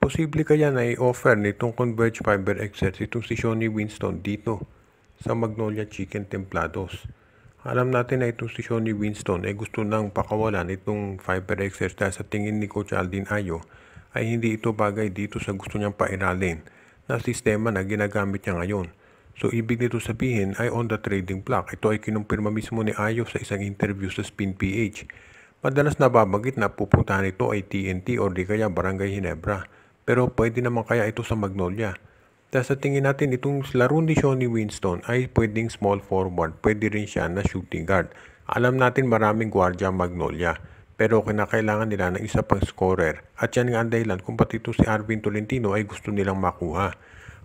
Posible kaya na i-offer nitong Converge Fiber Excess itong si Shonny Winston dito sa Magnolia Chicken Templados. Alam natin na itong si Shonny Winston ay gusto nang pakawalan itong Fiber Excess dahil sa tingin ni Coach Aldin Ayo ay hindi ito bagay dito sa gusto niyang pairalin na sistema na ginagamit niya ngayon. So ibig nito sabihin ay on the trading block. Ito ay kinumpirma mismo ni Ayo sa isang interview sa Spin PH. Madalas nababanggit na pupuntahan ito ay TNT o di kaya Barangay Ginebra. Pero pwede naman kaya ito sa Magnolia. Dahil sa tingin natin itong laro ni Shonny Winston ay pwedeng small forward. Pwede rin siya na shooting guard. Alam natin maraming gwardiya Magnolia. Pero kinakailangan nila ng isa pang scorer. At yan nga ang dahilan kung pati ito si Arvin Tolentino ay gusto nilang makuha.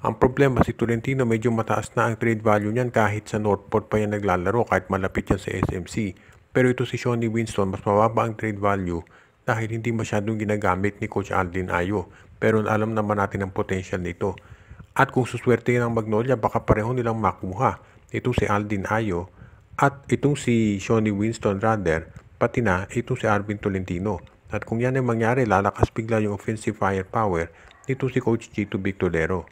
Ang problema si Tolentino medyo mataas na ang trade value niyan kahit sa Northport pa yan naglalaro kahit malapit yan sa SMC. Pero ito si Shonny Winston mas mababa ang trade value dahil hindi masyadong ginagamit ni Coach Aldin Ayo. Pero alam naman natin ang potential nito. At kung suswerte ng Magnolia baka pareho nilang makuha. Itong si Aldin Ayo at itong si Shonny Winston rather pati na itong si Arvin Tolentino. At kung yan ay mangyari lalakas bigla yung offensive firepower nito si Coach Chito Victorero.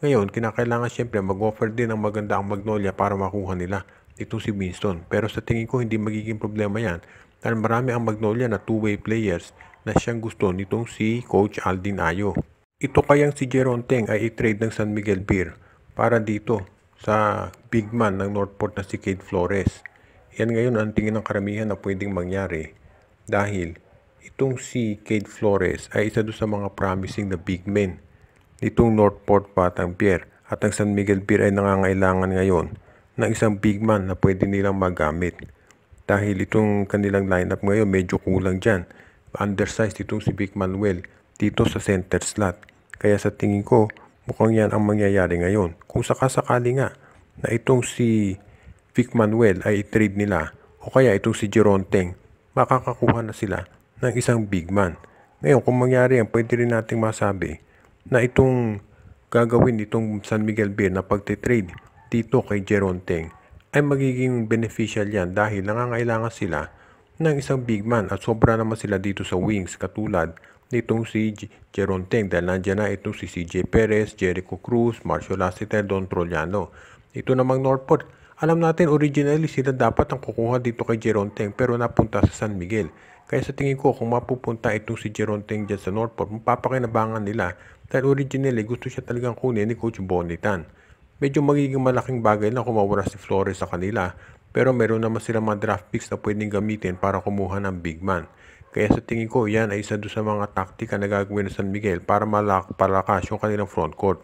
Ngayon, kinakailangan siyempre mag-offer din ng maganda ang Magnolia para makuha nila itong si Winston. Pero sa tingin ko hindi magiging problema yan dahil marami ang Magnolia na two-way players na siyang gusto nitong si Coach Aldin Ayo. Ito kayang si Jeron Teng ay i-trade ng San Miguel Beer para dito sa big man ng Northport na si Cade Flores. Yan ngayon ang tingin ng karamihan na pwedeng mangyari dahil itong si Cade Flores ay isa doon sa mga promising na big men nitong Northport Batang Pier at ang San Miguel Beer ay nangangailangan ngayon ng isang big man na pwede nilang magamit. Dahil itong kanilang lineup ngayon medyo kulang dyan. Undersized itong si Vic Manuel dito sa center slot. Kaya sa tingin ko mukhang yan ang mangyayari ngayon. Kung sakasakali nga na itong si Vic Manuel ay i-trade nila o kaya itong si Jeron Teng, makakakuha na sila ng isang big man. Ngayon kung mangyari yan, pwede rin nating masabi na itong gagawin itong San Miguel Beer na pagtitrade dito kay Jeron Teng ay magiging beneficial yan dahil nangangailangan sila ng isang big man at sobra naman sila dito sa wings katulad nitong si Jeron Teng dahil nandiyan na itong si CJ Perez, Jericho Cruz, Marcio Lassiter, Don Trollano. Ito namang Northport, alam natin originally sila dapat ang kukuha dito kay Jeron Teng pero napunta sa San Miguel. Kaya sa tingin ko kung mapupunta itong si Jeron Teng dyan sa Northport, mapapakinabangan nila dahil originally gusto siya talagang kunin ni Coach Bonitan. Medyo magiging malaking bagay na kung mawala si Flores sa kanila pero meron naman silang mga draft picks na pwedeng gamitin para kumuha ng big man. Kaya sa tingin ko yan ay isa doon sa mga taktika na gagawin ng San Miguel para palakas yung kanilang front court.